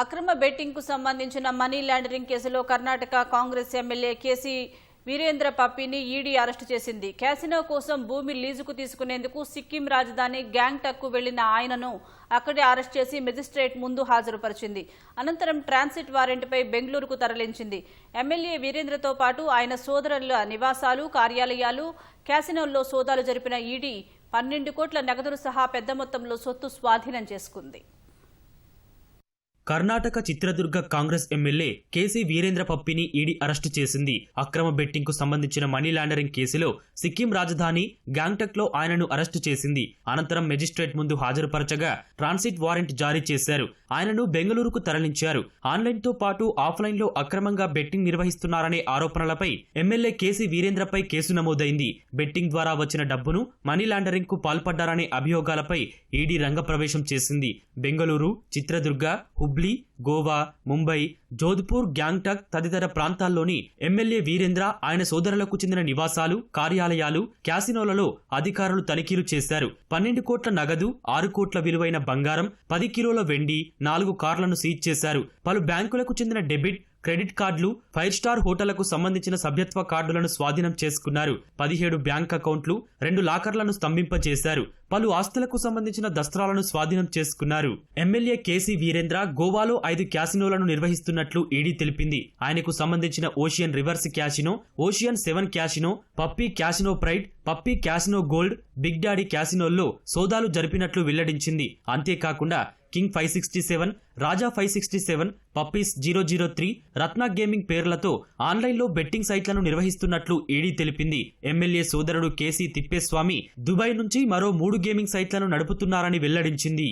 అక్రమ బెట్టింగ్ కు సంబంధించిన మనీ లాండరింగ్ కేసులో కర్ణాటక కాంగ్రెస్ ఎమ్మెల్యే కేసీ వీరేంద్ర పప్పిని ఈడీ అరెస్టు చేసింది. క్యాసినో కోసం భూమి లీజుకు తీసుకునేందుకు సిక్కిం రాజధాని గ్యాంగ్టక్కు వెళ్లిన ఆయనను అక్కడే అరెస్ట్ చేసి మెజిస్ట్రేట్ ముందు హాజరుపరిచింది. అనంతరం ట్రాన్సిట్ వారెంట్పై బెంగళూరుకు తరలించింది. ఎమ్మెల్యే వీరేంద్రతో పాటు ఆయన సోదరుల నివాసాలు, కార్యాలయాలు, క్యాసినోల్లో సోదాలు జరిపిన ఈడీ 12 కోట్ల నగదును సహా పెద్ద మొత్తంలో సొత్తు స్వాధీనం చేసుకుంది. కర్ణాటక చిత్రదుర్గ కాంగ్రెస్ ఎమ్మెల్యే కేసీ వీరేంద్ర పప్పిని ఈడీ అరెస్టు చేసింది. అక్రమ బెట్టింగ్ కు సంబంధించిన మనీ లాండరింగ్ కేసులో సిక్కిం రాజధాని గ్యాంగ్టక్ లో ఆయనను అరెస్టు చేసింది. అనంతరం మెజిస్ట్రేట్ ముందు హాజరుపరచగా ట్రాన్సిట్ వారెంట్ జారీ చేశారు. ఆయనను బెంగళూరుకు తరలించారు. ఆన్లైన్ తో పాటు ఆఫ్లైన్ లో అక్రమంగా బెట్టింగ్ నిర్వహిస్తున్నారనే ఆరోపణలపై ఎమ్మెల్యే కేసీ వీరేంద్రపై కేసు నమోదైంది. బెట్టింగ్ ద్వారా వచ్చిన డబ్బును మనీ లాండరింగ్ కు పాల్పడ్డారనే అభియోగాలపై ఈడీ రంగప్రవేశం చేసింది. బెంగళూరు, చిత్రదుర్గ, హుబ్లీ, గోవా, ముంబై, జోధ్పూర్, గ్యాంగ్టక్ తదితర ప్రాంతాల్లోని ఎమ్మెల్యే వీరేంద్ర, ఆయన సోదరులకు చెందిన నివాసాలు, కార్యాలయాలు, క్యాసినోలలో అధికారులు తనిఖీలు చేశారు. 12 కోట్ల నగదు, 6 కోట్ల విలువైన బంగారం, 10 కిలోల వెండి, 4 కార్లను సీజ్ చేశారు. పలు బ్యాంకులకు చెందిన డెబిట్, క్రెడిట్ కార్డులు, 5 స్టార్ హోటళ్లకు సంబంధించిన సభ్యత్వ కార్డులను స్వాధీనం చేసుకున్నారు. 17 బ్యాంక్ అకౌంట్లు, 2 లాకర్లను స్తంభింపచేశారు. పలు ఆస్తులకు సంబంధించిన దస్త్రాలను స్వాధీనం చేసుకున్నారు. ఎమ్మెల్యే కేసీ వీరేంద్ర గోవాలో 5 క్యాసినోలను నిర్వహిస్తున్నట్లు ఈడీ తెలిపింది. ఆయనకు సంబంధించిన Ocean Rivers Casino, Ocean 7 Casino, Puppy Casino Pride, Puppy Casino Gold, Big Daddy క్యాసినోల్లో సోదాలు జరిపినట్లు వెల్లడించింది. అంతేకాకుండా King 567, Raja 567, Puppies 003, Ratna Gaming పేర్లతో ఆన్లైన్లో బెట్టింగ్ సైట్లను నిర్వహిస్తున్నట్లు ఈడీ తెలిపింది. ఎమ్మెల్యే సోదరుడు కేసీ తిప్పేస్వామి దుబాయ్ నుంచి మరో 3 గేమింగ్ సైట్లను నడుపుతున్నారని వెల్లడించింది.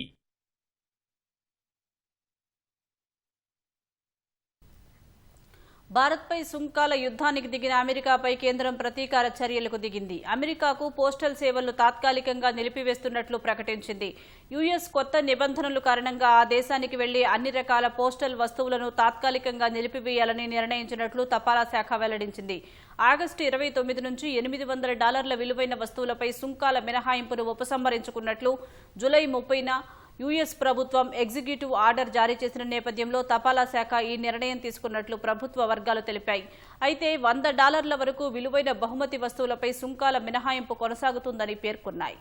భారత్పై సుంకాల యుద్ధానికి దిగిన అమెరికాపై కేంద్రం ప్రతీకార చర్యలకు దిగింది. అమెరికాకు పోస్టల్ సేవలను తాత్కాలికంగా నిలిపివేస్తున్నట్లు ప్రకటించింది. యుఎస్ కొత్త నిబంధనల కారణంగా ఆ దేశానికి వెళ్లే అన్ని రకాల పోస్టల్ వస్తువులను తాత్కాలికంగా నిలిపివేయాలని నిర్ణయించినట్లు తపాలా శాఖ వెల్లడించింది. ఆగస్టు 29 నుంచి $800 విలువైన వస్తువులపై సుంకాల మినహాయింపును ఉపసంహరించుకున్నట్లు జూలై 30న యుఎస్ ప్రభుత్వం ఎగ్జిక్యూటివ్ ఆర్డర్ జారీ చేసిన నేపథ్యంలో తపాలా శాఖ ఈ నిర్ణయం తీసుకున్నట్లు ప్రభుత్వ వర్గాలు తెలిపాయి. అయితే $100 వరకు విలువైన బహుమతి వస్తువులపై సుంకాల మినహాయింపు కొనసాగుతుందని పేర్కొన్నాయి.